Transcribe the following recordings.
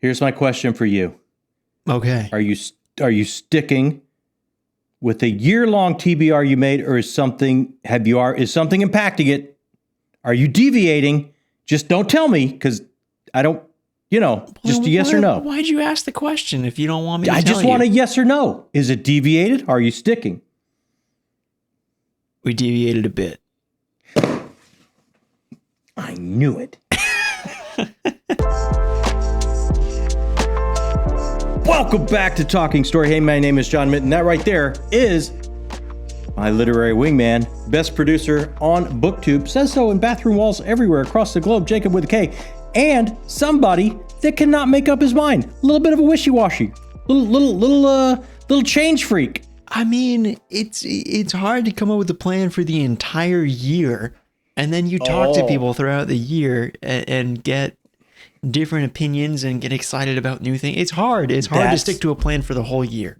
Here's my question for you. Okay. Are you sticking with a year-long TBR you made, or is something impacting it? Are you deviating? Just don't tell me, because I don't, just a yes or no. Why'd you ask the question if you don't want me to tell you? I just want a yes or no. Is it deviated? Are you sticking? We deviated a bit. I knew it. Welcome back to Talking Story. Hey, my name is John Mitten. That right there is my literary wingman, best producer on BookTube, says so in bathroom walls everywhere across the globe, Jakob with a K, and somebody that cannot make up his mind. A little bit of a wishy-washy, little change freak. I mean, it's hard to come up with a plan for the entire year, and then you talk to people throughout the year and get different opinions and get excited about new things. It's hard. It's hard to stick to a plan for the whole year.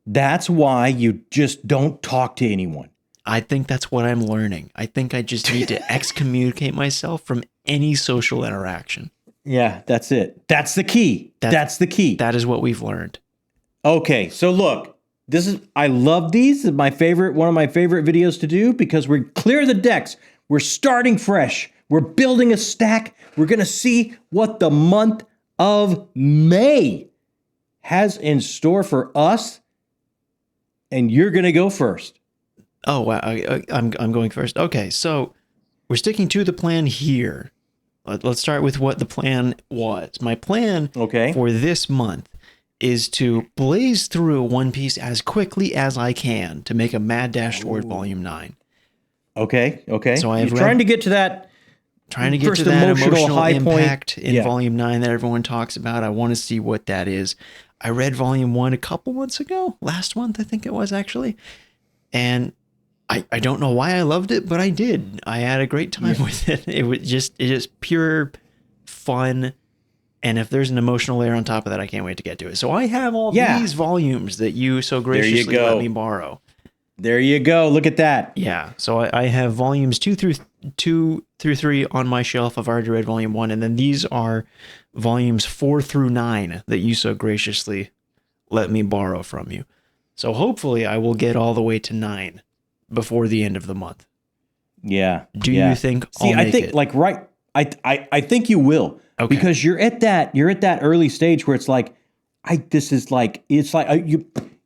That's why you just don't talk to anyone. I think that's what I'm learning. I think I just need to excommunicate myself from any social interaction. Yeah, that's it. That's the key. That's the key. That is what we've learned. Okay, so look, I love these. This is one of my favorite videos to do, because we clear the decks. We're starting fresh. We're building a stack. We're going to see what the month of May has in store for us. And you're going to go first. Oh, wow. I'm going first. Okay, so we're sticking to the plan here. Let's start with what the plan was. My plan for this month is to blaze through One Piece as quickly as I can to make a mad dash toward Volume 9. Okay. So You're trying to get to that emotional high impact point in Volume 9 that everyone talks about. I want to see what that is. I read Volume 1 a couple months ago. Last month, I think it was, actually. And I don't know why I loved it, but I did. I had a great time with it. It's just pure fun. And if there's an emotional layer on top of that, I can't wait to get to it. So I have all these volumes that you so graciously let me borrow. There you go. Look at that. Yeah. So I have volumes 2 through 3 on my shelf. I've already read Volume 1. And then these are volumes 4 through 9 that you so graciously let me borrow from you. So hopefully I will get all the way to 9 before the end of the month. Yeah. Do you think I'll make I think it? I think you will. Okay. Because you're at that early stage where it's like,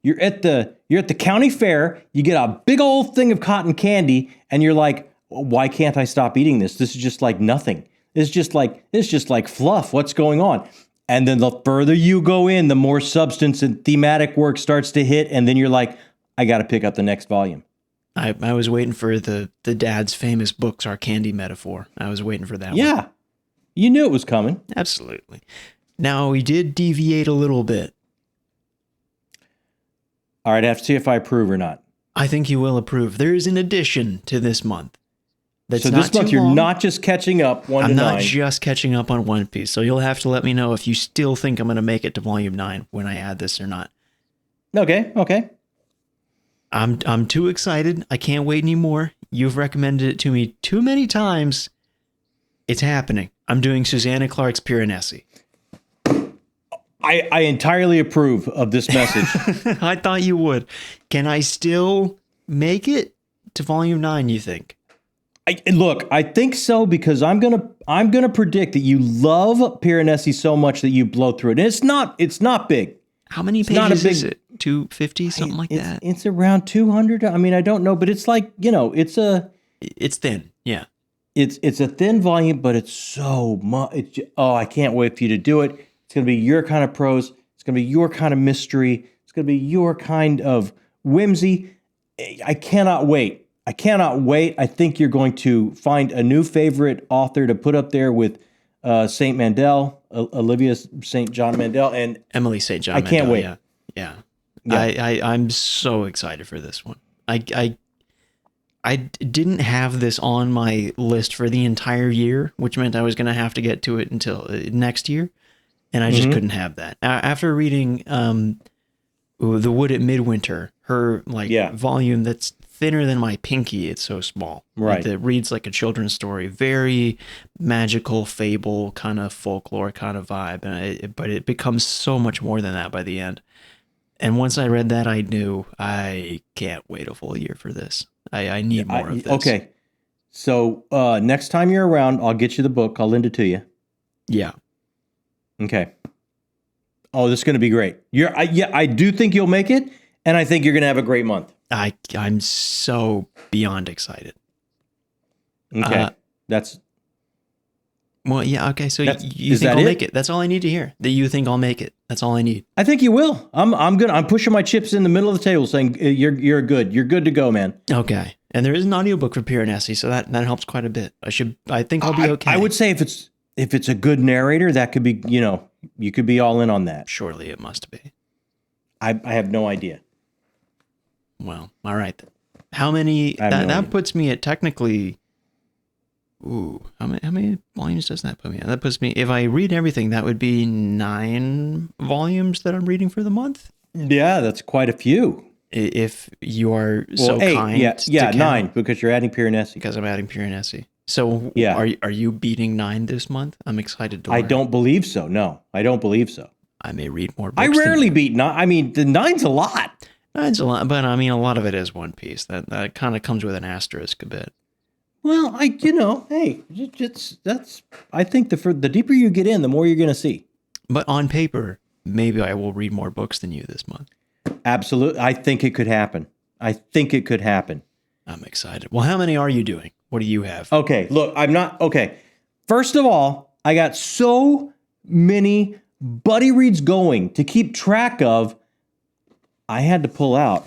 you're at the county fair, you get a big old thing of cotton candy, and you're like, why can't I stop eating this? This is just like nothing. It's just like fluff. What's going on? And then the further you go in, the more substance and thematic work starts to hit, and then you're like, I got to pick up the next volume. I was waiting for the dad's famous books, our candy metaphor. I was waiting for that one. Yeah. You knew it was coming. Absolutely. Now, we did deviate a little bit. All right, I have to see if I approve or not. I think you will approve. There is an addition to this month. So this month you're not just catching up 1 to 9. I'm not just catching up on One Piece. So you'll have to let me know if you still think I'm going to make it to Volume 9 when I add this or not. Okay. I'm too excited. I can't wait anymore. You've recommended it to me too many times. It's happening. I'm doing Susanna Clarke's Piranesi. I entirely approve of this message. I thought you would. Can I still make it to Volume 9, you think? I think so, because I'm gonna predict that you love Piranesi so much that you blow through it. And it's not big. How many pages is it? 250, something like that? It's around 200. I mean, I don't know, but it's like, it's thin. Yeah. It's a thin volume, but it's so much. I can't wait for you to do it. It's going to be your kind of prose. It's going to be your kind of mystery. It's going to be your kind of whimsy. I cannot wait. I think you're going to find a new favorite author to put up there with St. Mandel, Olivia St. John Mandel, and Emily St. John Mandel. I can't wait. Yeah. I'm so excited for this one. I didn't have this on my list for the entire year, which meant I was going to have to get to it until next year. And I just couldn't have that. After reading The Wood at Midwinter, her volume that's thinner than my pinky. It's so small. Right. It reads like a children's story, very magical fable kind of folklore kind of vibe. But it becomes so much more than that by the end. And once I read that, I knew I can't wait a full year for this. I need more of this. Okay. So next time you're around, I'll get you the book. I'll lend it to you. Yeah. Okay. Oh, this is going to be great. I do think you'll make it, and I think you're going to have a great month. I'm so beyond excited. Okay. Well, yeah, okay. So you is think that I'll it? make it? That's all I need to hear. That you think I'll make it. That's all I need. I think you will. I'm pushing my chips in the middle of the table, saying you're good. You're good to go, man. Okay. And there is an audiobook for Piranesi, so that helps quite a bit. I think I'll be okay. I would say if it's a good narrator, that could be, you could be all in on that. Surely it must be. I have no idea. Well, all right then. How many? That puts me at technically. Ooh, how many volumes does that put me at? That puts me, if I read everything, that would be 9 volumes that I'm reading for the month. Yeah, that's quite a few. If you are so 8, kind. Yeah, 9 because you're adding Piranesi. Because I'm adding Piranesi. So yeah. Are you beating 9 this month? I'm excited to learn. I don't believe so. No, I don't believe so. I may read more books. I rarely beat 9. I mean, the 9's a lot. 9's a lot, but I mean, a lot of it is One Piece. That kind of comes with an asterisk a bit. Well, hey, that's. I think the deeper you get in, the more you're going to see. But on paper, maybe I will read more books than you this month. Absolutely, I think it could happen. I'm excited. Well, how many are you doing? What do you have? Okay, look, I'm not okay. First of all, I got so many buddy reads going to keep track of. I had to pull out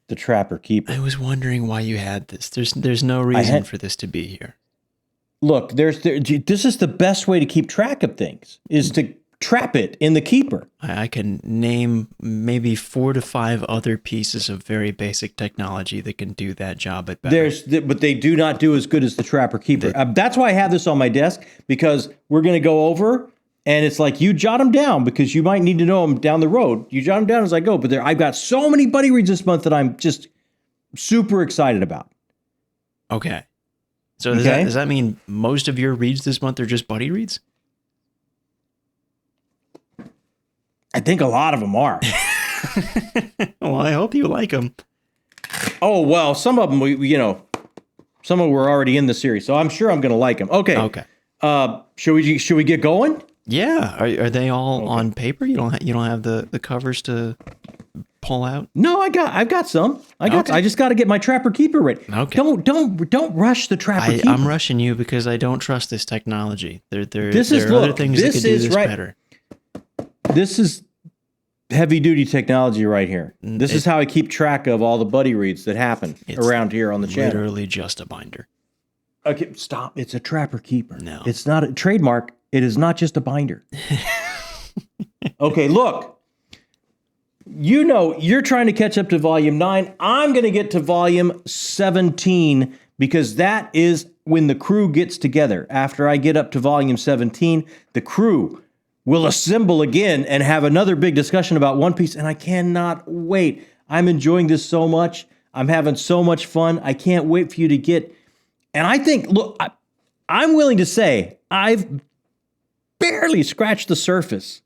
the Trapper Keeper. I was wondering why you had this. There's no reason for this to be here. Look, this is the best way to keep track of things, is to trap it in the Keeper. I can name maybe 4 to 5 other pieces of very basic technology that can do that job at better. But they do not do as good as the Trapper Keeper. That's why I have this on my desk, because we're going to go over, and it's like you jot them down because you might need to know them down the road. You jot them down as I go, but I've got so many buddy reads this month that I'm just super excited about. Okay. So does that mean most of your reads this month are just buddy reads? I think a lot of them are. Well, I hope you like them. Oh, well, some of them, some of them were already in the series, so I'm sure I'm going to like them. Okay. Okay. Should we get going? Yeah. Are they all on paper? You don't have the covers to pull out? No, I've got some. I just got to get my Trapper Keeper ready. Okay. Don't rush the Trapper Keeper. I'm rushing you because I don't trust this technology. There are other things that could do this better. This is heavy duty technology right here. This is how I keep track of all the buddy reads that happen around here on the channel. Literally just a binder. Okay, stop. It's a Trapper Keeper. No. It's not a trademark. It is not just a binder. Okay, look. You're trying to catch up to volume 9. I'm going to get to volume 17 because that is when the crew gets together. After I get up to volume 17, the crew will assemble again and have another big discussion about One Piece, and I cannot wait. I'm enjoying this so much. I'm having so much fun. I can't wait for you to get... And I think, look, I'm willing to say I've barely scratched the surface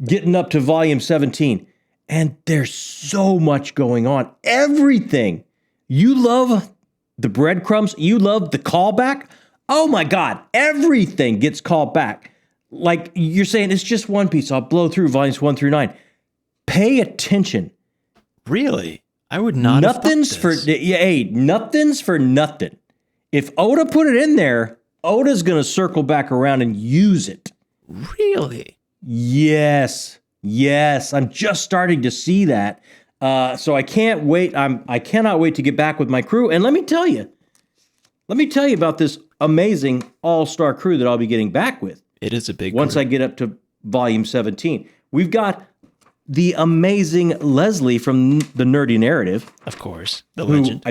getting up to volume 17. And there's so much going on. Everything. You love the breadcrumbs. You love the callback. Oh my God. Everything gets called back. Like you're saying, it's just One Piece. I'll blow through volumes 1 through 9. Pay attention. Really? I would not have thought this. Nothing's for nothing. If Oda put it in there, Oda's going to circle back around and use it. Really? Yes. I'm just starting to see that. So I can't wait. I cannot wait to get back with my crew. And let me tell you about this amazing all-star crew that I'll be getting back with. It is a big once crew. I get up to volume 17. We've got the amazing Leslie from the Nerdy Narrative. Of course. The legend.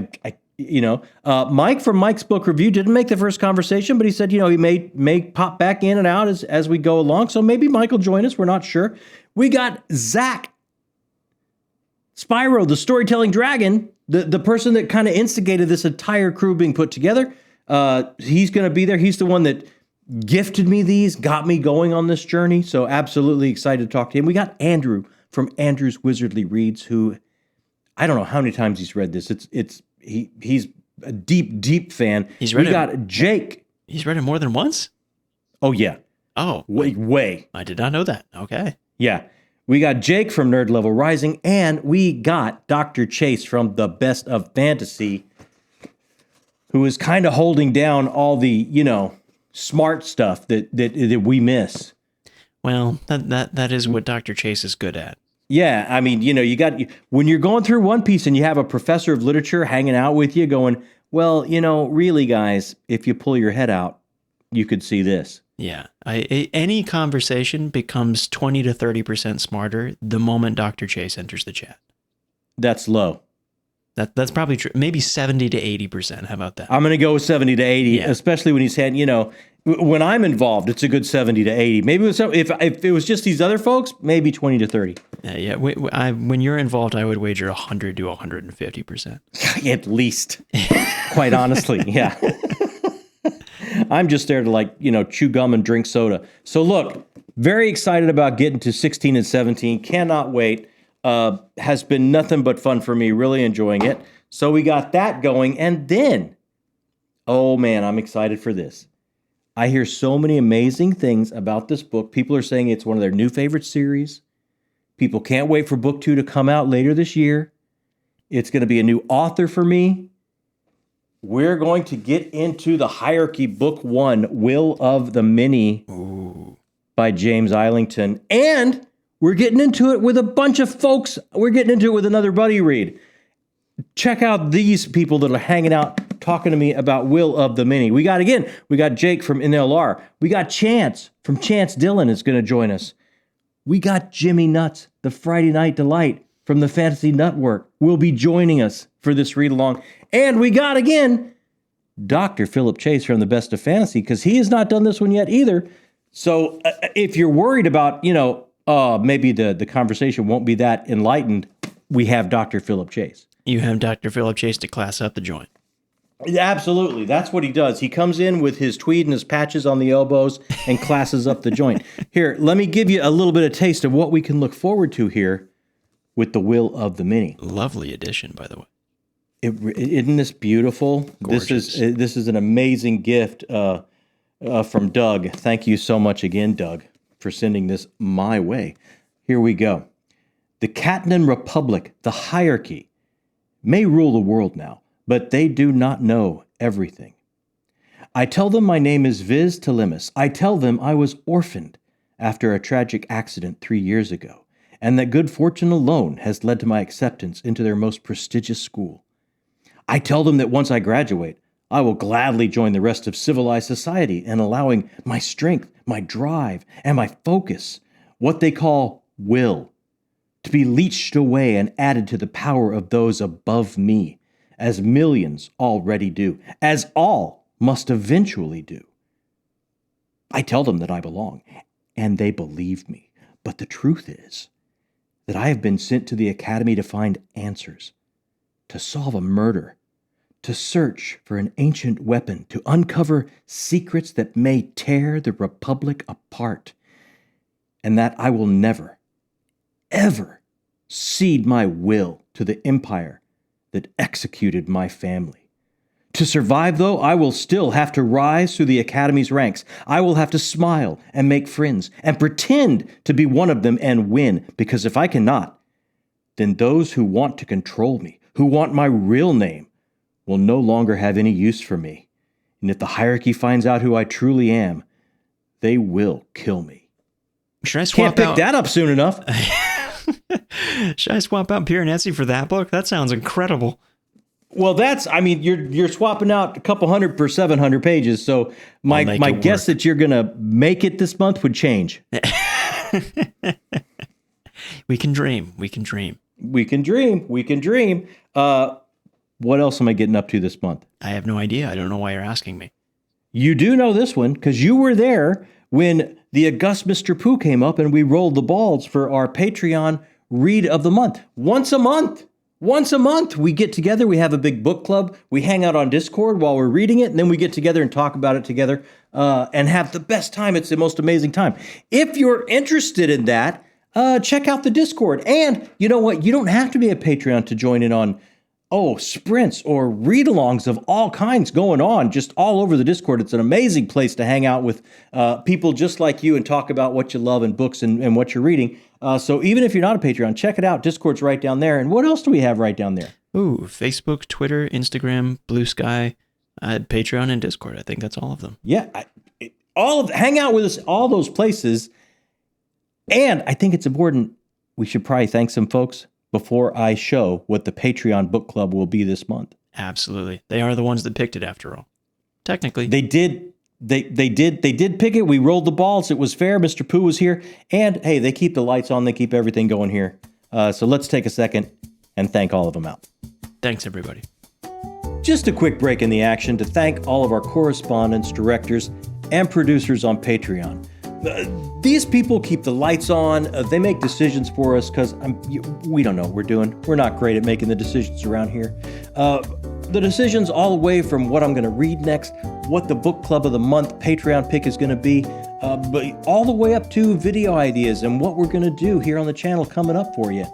Mike from Mike's Book Review didn't make the first conversation, but he said, he may pop back in and out as we go along. So maybe Mike will join us. We're not sure. We got Zach Spyro, the storytelling dragon, the person that kind of instigated this entire crew being put together, he's going to be there. He's the one that gifted me these, got me going on this journey. So absolutely excited to talk to him. We got Andrew from Andrew's Wizardly Reads, who I don't know how many times he's read this. He's a deep fan. We got Jake. He's read it more than once? Oh, yeah. Oh. Way. I did not know that. Okay. Yeah. We got Jake from Nerd Level Rising, and we got Dr. Chase from The Best of Fantasy, who is kind of holding down all the, smart stuff that we miss. Well, that is what Dr. Chase is good at. Yeah, I mean, when you're going through One Piece and you have a professor of literature hanging out with you going, well, really, guys, if you pull your head out, you could see this. Yeah. Any conversation becomes 20 to 30% smarter the moment Dr. Chase enters the chat. That's low. That's probably true. Maybe 70 to 80%. How about that? I'm going to go with 70 to 80, especially when he's had, when I'm involved, it's a good 70 to 80. Maybe if it was just these other folks, maybe 20 to 30. Yeah. When you're involved, I would wager 100 to 150%. At least, quite honestly. Yeah. I'm just there to chew gum and drink soda. So look, very excited about getting to 16 and 17. Cannot wait. Has been nothing but fun for me. Really enjoying it. So we got that going. And then, oh man, I'm excited for this. I hear so many amazing things about this book. People are saying it's one of their new favorite series. People can't wait for book 2 to come out later this year. It's going to be a new author for me. We're going to get into the Hierarchy Book 1, Will of the Many by James Islington. And we're getting into it with a bunch of folks. We're getting into it with another buddy read. Check out these people that are hanging out talking to me about Will of the Many. We got Jake from NLR. We got Chance from Chance Dillon is going to join us. We got Jimmy Nuts, the Friday Night Delight from the Fantasy Nuttwork, will be joining us for this read along. And we got, again, Dr. Philip Chase from The Best of Fantasy, because he has not done this one yet either. So if you're worried about, maybe the conversation won't be that enlightened, we have Dr. Philip Chase. You have Dr. Philip Chase to class up the joint. Absolutely. That's what he does. He comes in with his tweed and his patches on the elbows and classes up the joint. Here, let me give you a little bit of taste of what we can look forward to here with the Will of the Many. Lovely edition, by the way. Isn't this beautiful? Gorgeous. This is an amazing gift from Doug. Thank you so much again, Doug, for sending this my way. Here we go. The Catanan Republic, the hierarchy, may rule the world now, but they do not know everything. I tell them my name is Viz Telemus. I tell them I was orphaned after a tragic accident 3 years ago, and that good fortune alone has led to my acceptance into their most prestigious school. I tell them that once I graduate, I will gladly join the rest of civilized society in allowing my strength, my drive, and my focus, what they call will, to be leached away and added to the power of those above me, as millions already do, as all must eventually do. I tell them that I belong, and they believe me. But the truth is that I have been sent to the academy to find answers, to solve a murder, to search for an ancient weapon, to uncover secrets that may tear the Republic apart, and that I will never, ever cede my will to the empire that executed my family. To survive, though, I will still have to rise through the academy's ranks. I will have to smile and make friends and pretend to be one of them and win, because if I cannot, then those who want to control me, who want my real name, will no longer have any use for me. And if the hierarchy finds out who I truly am, they will kill me. Should I swap Can't pick that up soon enough. Should I swap out Piranesi for that book? That sounds incredible. Well, you're swapping out a couple hundred per 700 pages. So my guess that you're going to make it this month would change. We can dream. We can dream. We can dream. We can dream. What else am I getting up to this month? I have no idea. I don't know why you're asking me. You do know this one because you were there when the august Mr. Pooh came up and we rolled the balls for our Patreon read of the month. Once a month. Once a month, we get together. We have a big book club. We hang out on Discord while we're reading it, and then we get together and talk about it together and have the best time. It's the most amazing time. If you're interested in that, check out the Discord. And you know what? You don't have to be a Patreon to join in on sprints or read-alongs of all kinds going on just all over the Discord. It's an amazing place to hang out with people just like you and talk about what you love in books and what you're reading. So even if you're not a Patreon, check it out. Discord's right down there. And what else do we have right down there? Ooh, Facebook, Twitter, Instagram, Blue Sky, Patreon, and Discord. I think that's all of them. Yeah, hang out with us all those places. And I think it's important. We should probably thank some folks before I show what the Patreon book club will be this month. Absolutely. They are the ones that picked it after all. Technically. They did pick it. We rolled the balls. It was fair. Mr. Pooh was here. And hey, they keep the lights on. They keep everything going here. So let's take a second and thank all of them out. Thanks, everybody. Just a quick break in the action to thank all of our correspondents, directors, and producers on Patreon. These people keep the lights on. They make decisions for us because we don't know what we're doing. We're not great at making the decisions around here. The decisions all the way from what I'm going to read next, what the book club of the month Patreon pick is going to be, but all the way up to video ideas and what we're going to do here on the channel coming up for you.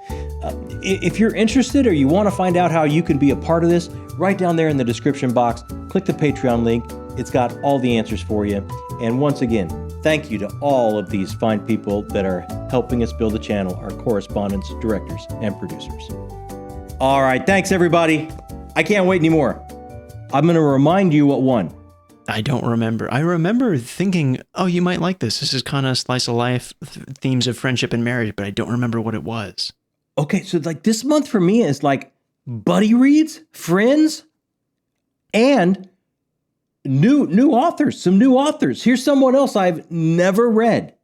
If you're interested or you want to find out how you can be a part of this, right down there in the description box, click the Patreon link. It's got all the answers for you. And once again, thank you to all of these fine people that are helping us build the channel, our correspondents, directors, and producers. All right, thanks everybody. I can't wait anymore. I'm going to remind you what won. I don't remember. I remember thinking, oh, you might like this. This is kind of slice of life, themes of friendship and marriage, but I don't remember what it was. Okay, so like this month for me is like buddy reads, friends, and new authors, some new authors. Here's someone else I've never read,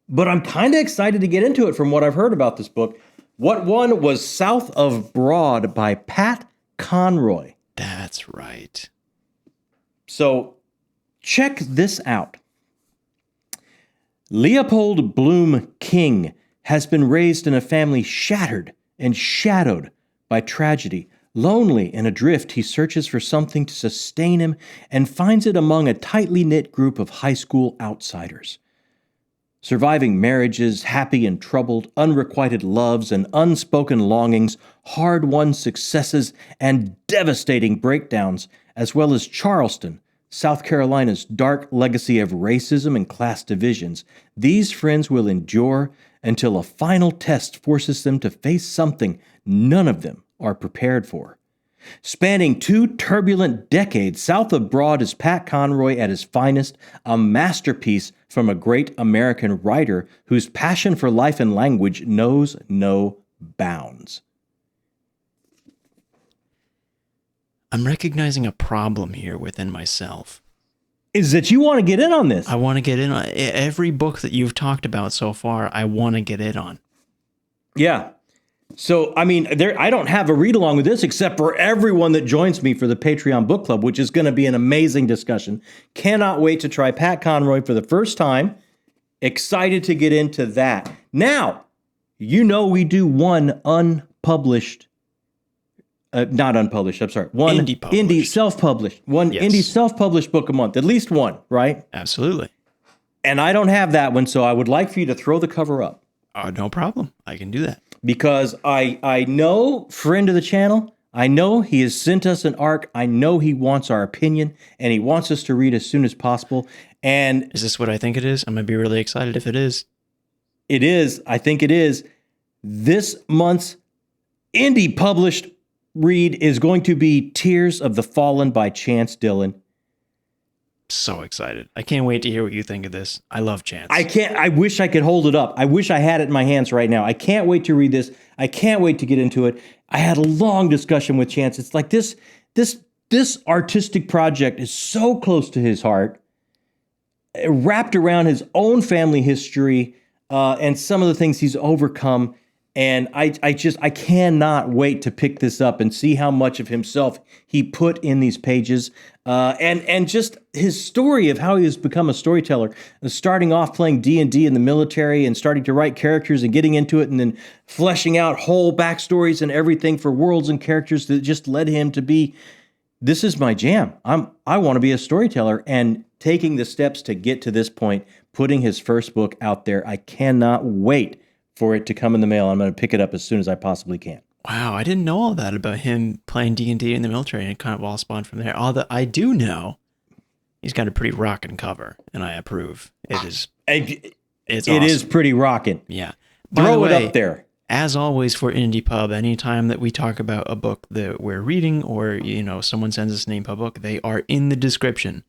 but I'm kind of excited to get into it from what I've heard about this book. What won was South of Broad by Pat Conroy. That's right. So check this out. Leopold Bloom King has been raised in a family shattered and shadowed by tragedy. Lonely and adrift, he searches for something to sustain him and finds it among a tightly knit group of high school outsiders. Surviving marriages, happy and troubled, unrequited loves and unspoken longings, hard-won successes and devastating breakdowns, as well as Charleston, South Carolina's dark legacy of racism and class divisions, these friends will endure until a final test forces them to face something none of them are prepared for. Spanning 2 turbulent decades, South of Broad is Pat Conroy at his finest, a masterpiece from a great American writer whose passion for life and language knows no bounds. I'm recognizing a problem here within myself. Is that you want to get in on this? I want to get in on every book that you've talked about so far. I want to get in on. Yeah. So, I mean, I don't have a read-along with this except for everyone that joins me for the Patreon Book Club, which is going to be an amazing discussion. Cannot wait to try Pat Conroy for the first time. Excited to get into that. Now, you know we do one unpublished, not unpublished, I'm sorry, one indie self-published, indie self-published book a month, at least one, right? Absolutely. And I don't have that one, so I would like for you to throw the cover up. No problem. I can do that. Because I know, friend of the channel, I know he has sent us an arc. I know he wants our opinion, and he wants us to read as soon as possible. And is this what I think it is? I'm going to be really excited if it is. It is. I think it is. This month's indie published read is going to be Tears of the Fallen by Chance Dillon. So excited. I can't wait to hear what you think of this. I love Chance. I wish I could hold it up. I wish I had it in my hands right now. I can't wait to read this. I can't wait to get into it. I had a long discussion with Chance. It's like this artistic project is so close to his heart, wrapped around his own family history and some of the things he's overcome. And I cannot wait to pick this up and see how much of himself he put in these pages, and just his story of how he has become a storyteller, starting off playing D&D in the military and starting to write characters and getting into it, and then fleshing out whole backstories and everything for worlds and characters that just led him to be, this is my jam. I want to be a storyteller, and taking the steps to get to this point, putting his first book out there. I cannot wait for it to come in the mail. I'm going to pick it up as soon as I possibly can. Wow, I didn't know all that about him playing D&D in the military, and it kind of all spawned from there. All that I do know, he's got a pretty rockin' cover, and I approve. It's awesome. It is pretty rockin'. Yeah. Throw it up there. As always for Indie Pub, anytime that we talk about a book that we're reading, or someone sends us an Indie Pub book, they are in the description.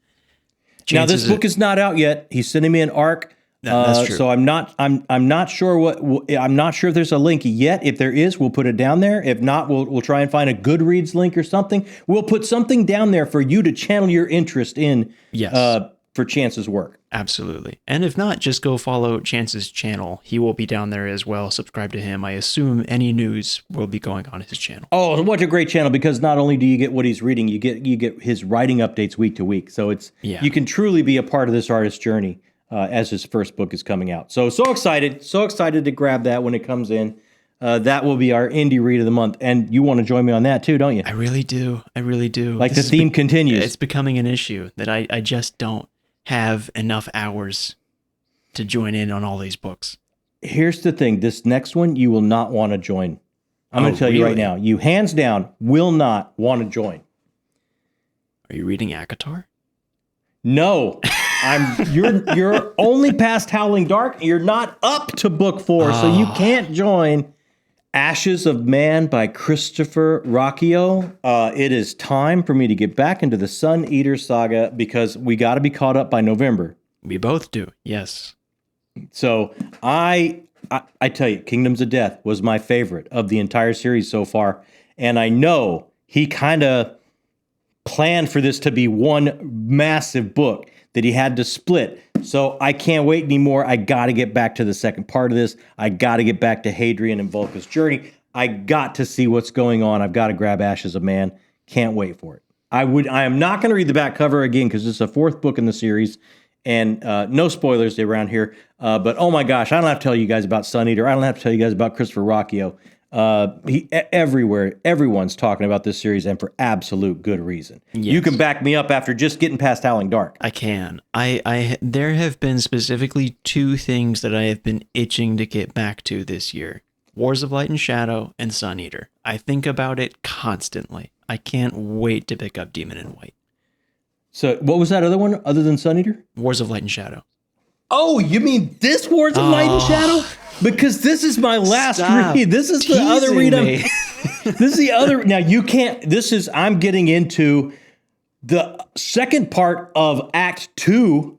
Now this book is not out yet. He's sending me an ARC. That's true. So I'm not sure I'm not sure if there's a link yet. If there is, we'll put it down there. If not, we'll try and find a Goodreads link or something. We'll put something down there for you to channel your interest in. Yes. For Chance's work. Absolutely. And if not, just go follow Chance's channel. He will be down there as well. Subscribe to him. I assume any news will be going on his channel. Oh, what a great channel, because not only do you get what he's reading, you get his writing updates week to week. So you can truly be a part of this artist's journey as his first book is coming out. So excited to grab that when it comes in. That will be our indie read of the month. And you want to join me on that too, don't you? I really do. Like the theme continues. It's becoming an issue that I just don't have enough hours to join in on all these books. Here's the thing. This next one, you will not want to join. I'm going to tell you right now. You hands down will not want to join. Are you reading ACOTAR? No. You're only past Howling Dark. You're not up to book 4, so you can't join Ashes of Man by Christopher Rocchio. It is time for me to get back into the Sun Eater saga, because we got to be caught up by November. We both do, yes. So I tell you, Kingdoms of Death was my favorite of the entire series so far, and I know he kind of planned for this to be one massive book that he had to split. So I can't wait anymore. I got to get back to the second part of this. I got to get back to Hadrian and Vulca's journey. I got to see what's going on. I've got to grab Ashes of Man. Can't wait for it. I am not going to read the back cover again, because it's the 4th book in the series, and no spoilers around here. But oh my gosh, I don't have to tell you guys about Sun Eater. I don't have to tell you guys about Christopher Rocchio. Everywhere, everyone's talking about this series, and for absolute good reason. Yes. You can back me up after just getting past Howling Dark. I can. There have been specifically 2 things that I have been itching to get back to this year: Wars of Light and Shadow and Sun Eater. I think about it constantly. I can't wait to pick up Demon in White. So what was that other one other than Sun Eater? Wars of Light and Shadow. Oh, you mean this Wars of Light and Shadow? Because this is my last read. This is the other read. This is the other. Now you can't. I'm getting into the second part of Act 2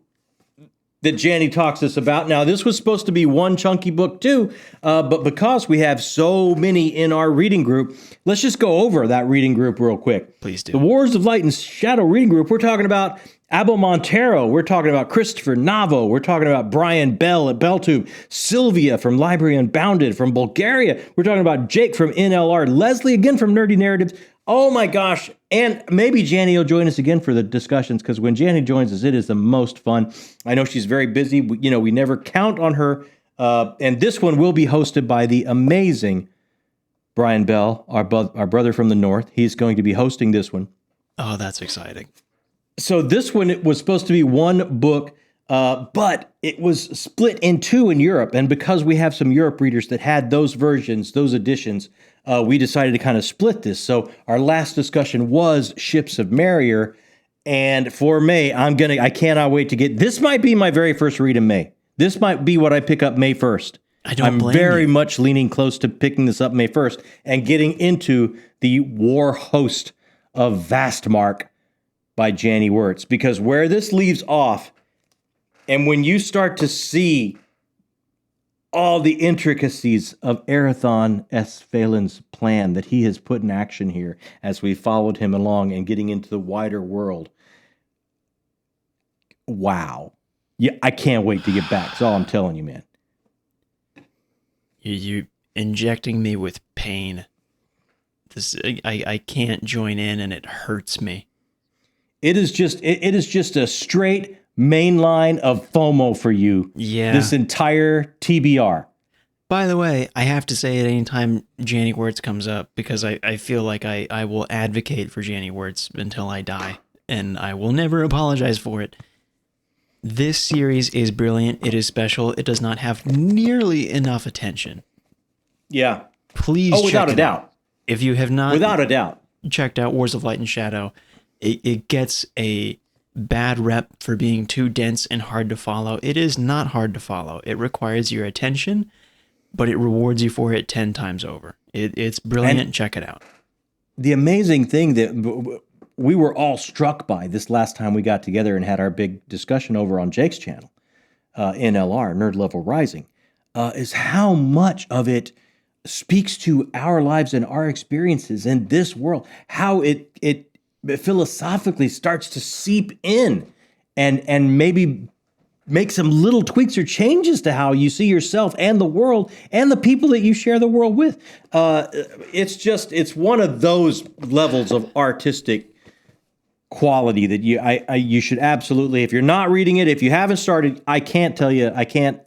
that Janny talks to us about. Now this was supposed to be one chunky book too, but because we have so many in our reading group, let's just go over that reading group real quick. Please do. The Wars of Light and Shadow reading group. We're talking about Abel Montero, we're talking about Christopher Navo, we're talking about Brian Bell at BellTube, Sylvia from Library Unbounded from Bulgaria, we're talking about Jake from NLR, Leslie again from Nerdy Narratives. Oh my gosh, and maybe Janny will join us again for the discussions, because when Janny joins us, it is the most fun. I know she's very busy, we never count on her, and this one will be hosted by the amazing Brian Bell, our brother from the North. He's going to be hosting this one. Oh, that's exciting. So this one, it was supposed to be one book, but it was split in 2 in Europe. And because we have some Europe readers that had those versions, those editions, we decided to kind of split this. So our last discussion was Ships of Marrier. And for May, I cannot wait to get, this might be my very first read in May. This might be what I pick up May 1st. I'm very much leaning close to picking this up May 1st and getting into the War Host of Vastmark by Janny Wirtz, because where this leaves off, and when you start to see all the intricacies of Arathon S. Phelan's plan that he has put in action here as we followed him along and getting into the wider world, wow. Yeah, I can't wait to get back. That's all I'm telling you, man. injecting me with pain. I can't join in, and it hurts me. It is just a straight main line of FOMO for you. Yeah. This entire TBR. By the way, I have to say it anytime Janny Words comes up, because I feel like I will advocate for Janny Words until I die, and I will never apologize for it. This series is brilliant. It is special. It does not have nearly enough attention. Yeah. Please check without a it out. doubt. If you have not Without a doubt. checked out Wars of Light and Shadow, it gets a bad rep for being too dense and hard to follow. It is not hard to follow. It requires your attention, but it rewards you for it 10 times over. It's brilliant. And check it out. the amazing thing that we were all struck by this last time we got together and had our big discussion over on Jake's channel, NLR, Nerd Level Rising, is how much of it speaks to our lives and our experiences in this world, how it philosophically starts to seep in and maybe make some little tweaks or changes to how you see yourself and the world and the people that you share the world with. It's one of those levels of artistic quality that you should absolutely, if you're not reading it, if you haven't started, I can't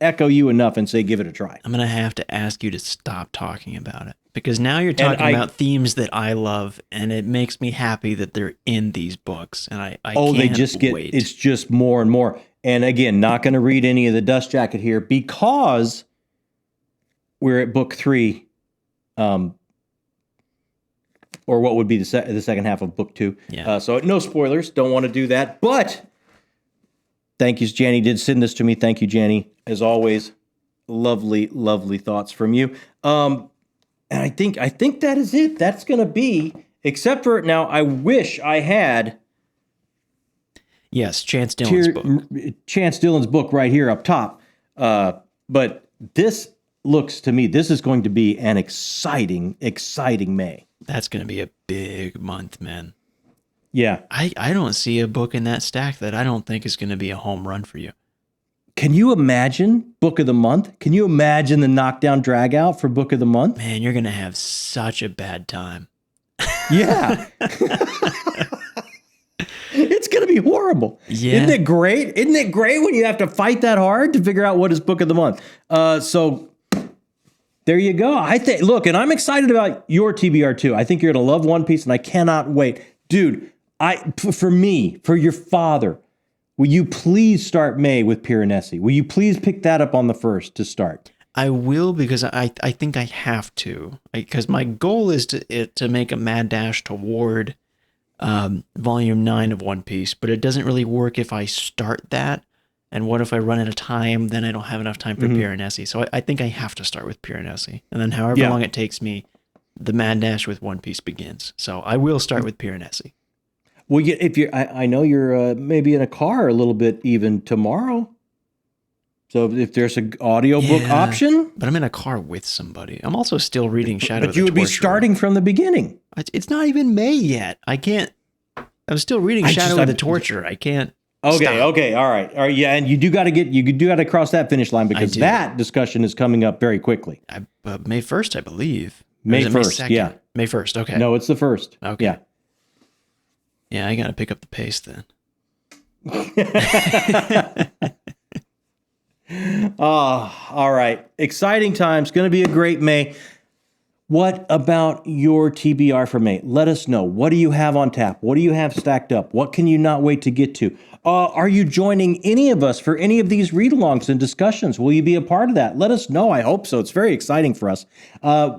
echo you enough and say give it a try. I'm going to have to ask you to stop talking about it, because now you're talking about themes that I love, and it makes me happy that they're in these books, and I can't they just get, wait. It's just more and more. And again, not going to read any of the dust jacket here because we're at book 3, or what would be the second half of book 2. Yeah. So no spoilers. Don't want to do that. But thank you, Janny did send this to me. Thank you, Janny. As always, lovely, lovely thoughts from you. And I think that is it. That's going to be, except for now, I wish I had... Yes, Chance Dillon's book. Chance Dillon's book right here up top. But this looks to me, this is going to be an exciting May. That's going to be a big month, man. Yeah. I don't see a book in that stack that I don't think is going to be a home run for you. Can you imagine Book of the Month? Can you imagine the knockdown drag out for Book of the Month? Man, you're going to have such a bad time. Yeah. It's going to be horrible. Yeah. Isn't it great? Isn't it great when you have to fight that hard to figure out what is Book of the Month? So there you go. Look, and I'm excited about your TBR too. I think you're going to love One Piece, and I cannot wait. Dude, for your father, will you please start May with Piranesi? Will you please pick that up on the 1st to start? I will, because I think I have to. Because my goal is to make a mad dash toward volume 9 of One Piece, but it doesn't really work if I start that. And what if I run out of time? Then I don't have enough time for Piranesi. So I think I have to start with Piranesi. And then however long it takes me, the mad dash with One Piece begins. So I will start with Piranesi. Well, I know you're maybe in a car a little bit even tomorrow. So if there's an audiobook option. But I'm in a car with somebody. I'm also still reading Shadow of the But you would be starting from the beginning. It's not even May yet. I can't. I'm still reading Shadow of the Torture. I can't. Okay, stop. okay, all right, yeah, and you do got to cross that finish line, because that discussion is coming up very quickly. May 1st, I believe. May 1st, yeah. May 1st, okay. No, it's the 1st. Okay. Yeah. Yeah, I got to pick up the pace then. All right. Exciting times. Going to be a great May. What about your TBR for May? Let us know. What do you have on tap? What do you have stacked up? What can you not wait to get to? Are you joining any of us for any of these read-alongs and discussions? Will you be a part of that? Let us know. I hope so. It's very exciting for us.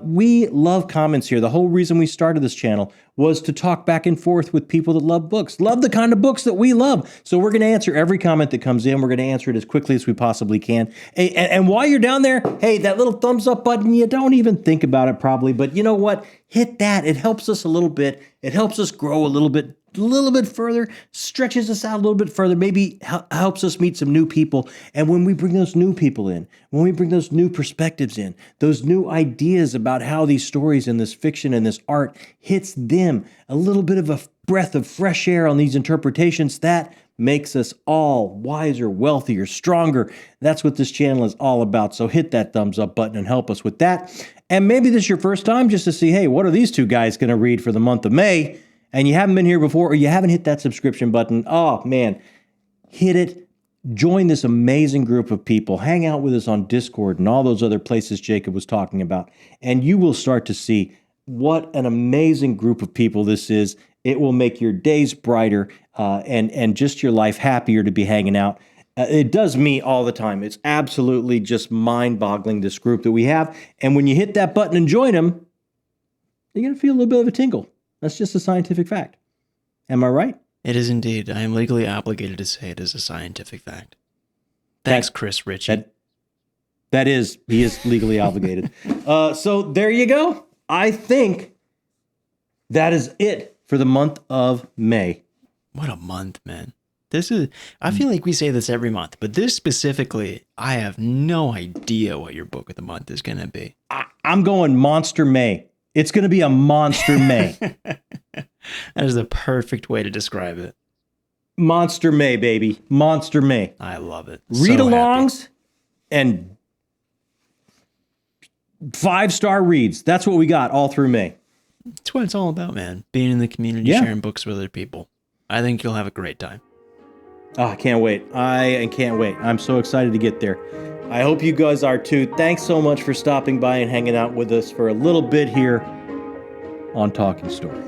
We love comments here. The whole reason we started this channel was to talk back and forth with people that love books, love the kind of books that we love. So we're going to answer every comment that comes in. We're going to answer it as quickly as we possibly can. And while you're down there, hey, that little thumbs up button, you don't even think about it probably, but you know what? Hit that. It helps us a little bit. It helps us grow a little bit further, stretches us out a little bit further, maybe helps us meet some new people. And when we bring those new people in, when we bring those new perspectives in, those new ideas about how these stories and this fiction and this art hits them, a little bit of a breath of fresh air on these interpretations, that makes us all wiser, wealthier, stronger. That's what this channel is all about. So hit that thumbs up button and help us with that. And maybe this is your first time just to see, hey, what are these two guys going to read for the month of May? And you haven't been here before, or you haven't hit that subscription button. Oh, man, hit it. Join this amazing group of people. Hang out with us on Discord and all those other places Jakob was talking about. And you will start to see what an amazing group of people this is. It will make your days brighter and just your life happier to be hanging out. It does me all the time. It's absolutely just mind-boggling, this group that we have. And when you hit that button and join them, you're going to feel a little bit of a tingle. That's just a scientific fact. Am I right? It is indeed. I am legally obligated to say it is a scientific fact. Thanks, Chris Ritchie. He is legally obligated. So there you go. I think that is it for the month of May. What a month, man. I feel like we say this every month, but this specifically, I have no idea what your book of the month is going to be. I'm going Monster May. It's going to be a Monster May. That is the perfect way to describe it. Monster May, baby. Monster May. I love it. Read-alongs and 5-star reads. That's what we got all through May. That's what it's all about, man. Being in the community, sharing books with other people. I think you'll have a great time. Oh, I can't wait. I can't wait. I'm so excited to get there. I hope you guys are too. Thanks so much for stopping by and hanging out with us for a little bit here on Talking Story.